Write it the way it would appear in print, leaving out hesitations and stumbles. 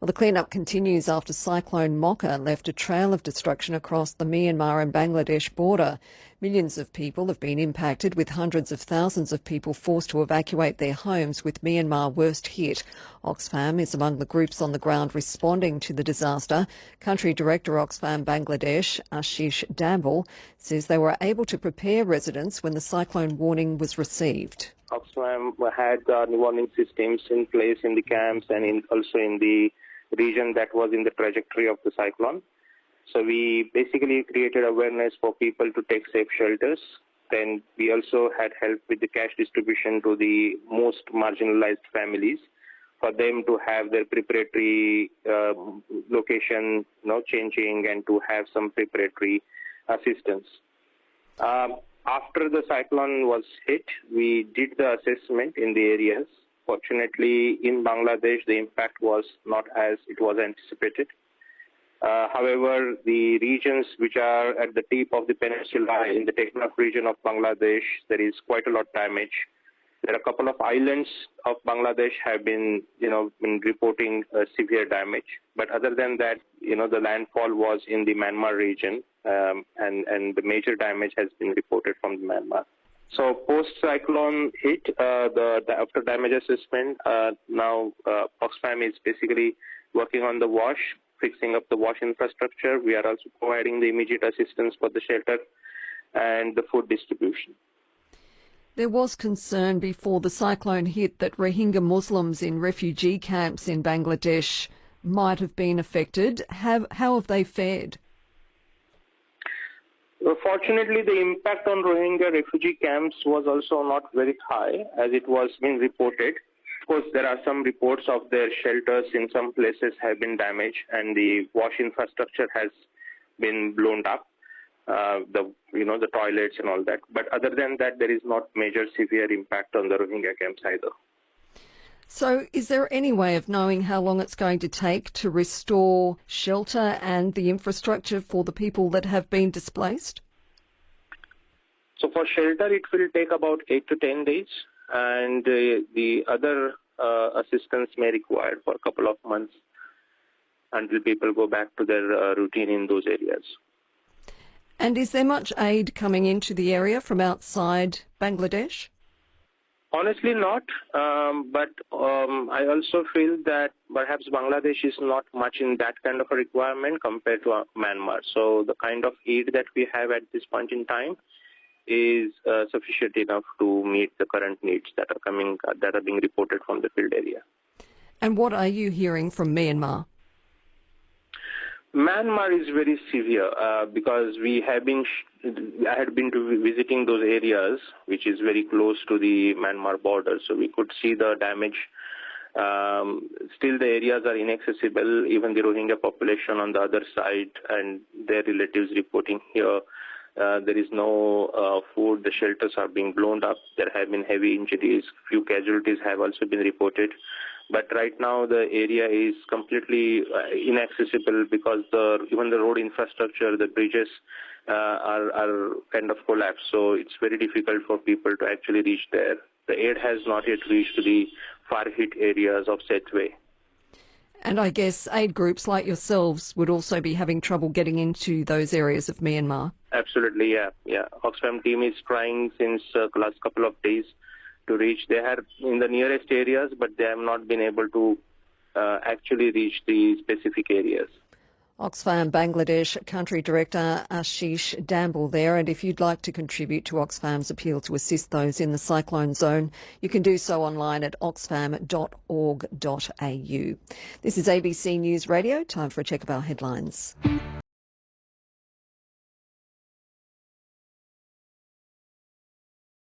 Well, the clean-up continues after Cyclone Mocha left a trail of destruction across the Myanmar and Bangladesh border. Millions of people have been impacted, with hundreds of thousands of people forced to evacuate their homes, with Myanmar worst hit. Oxfam is among the groups on the ground responding to the disaster. Country Director Oxfam Bangladesh, Ashish Damle, says they were able to prepare residents when the cyclone warning was received. Oxfam had warning systems in place in the camps and also in the region that was in the trajectory of the cyclone. So we basically created awareness for people to take safe shelters. Then we also had help with the cash distribution to the most marginalized families for them to have their preparatory location changing and to have some preparatory assistance. After the cyclone was hit, we did the assessment in the areas. Fortunately, in Bangladesh, the impact was not as it was anticipated. However, the regions which are at the tip of the peninsula in the Teknaf region of Bangladesh, there is quite a lot of damage. There are a couple of islands of Bangladesh have been reporting severe damage. But other than that, the landfall was in the Myanmar region, and the major damage has been reported from Myanmar. So post-cyclone hit, after damage assessment, now Oxfam is basically working on the wash, fixing up the wash infrastructure. We are also providing the immediate assistance for the shelter and the food distribution. There was concern before the cyclone hit that Rohingya Muslims in refugee camps in Bangladesh might have been affected. How have they fared? Fortunately, the impact on Rohingya refugee camps was also not very high, as it was being reported. Of course, there are some reports of their shelters in some places have been damaged, and the wash infrastructure has been blown up, the toilets and all that. But other than that, there is not major severe impact on the Rohingya camps either. So is there any way of knowing how long it's going to take to restore shelter and the infrastructure for the people that have been displaced? So for shelter, it will take about 8 to 10 days, and the other assistance may require for a couple of months until people go back to their routine in those areas. And is there much aid coming into the area from outside Bangladesh? Honestly, not. But I also feel that perhaps Bangladesh is not much in that kind of a requirement compared to Myanmar. So the kind of aid that we have at this point in time is sufficient enough to meet the current needs that are being reported from the field area. And what are you hearing from Myanmar? Myanmar is very severe because I had been visiting those areas, which is very close to the Myanmar border, so we could see the damage. Still, the areas are inaccessible. Even the Rohingya population on the other side and their relatives reporting here, there is no food. The shelters are being blown up. There have been heavy injuries. Few casualties have also been reported. But right now, the area is completely inaccessible because even the road infrastructure, the bridges are kind of collapsed. So it's very difficult for people to actually reach there. The aid has not yet reached the far-hit areas of Setwe. And I guess aid groups like yourselves would also be having trouble getting into those areas of Myanmar. Absolutely, yeah. Oxfam team is trying since the last couple of days to reach. They are in the nearest areas, but they have not been able to actually reach the specific areas. Oxfam Bangladesh Country Director Ashish Damle there. And if you'd like to contribute to Oxfam's appeal to assist those in the cyclone zone, you can do so online at oxfam.org.au. This is ABC News Radio. Time for a check of our headlines.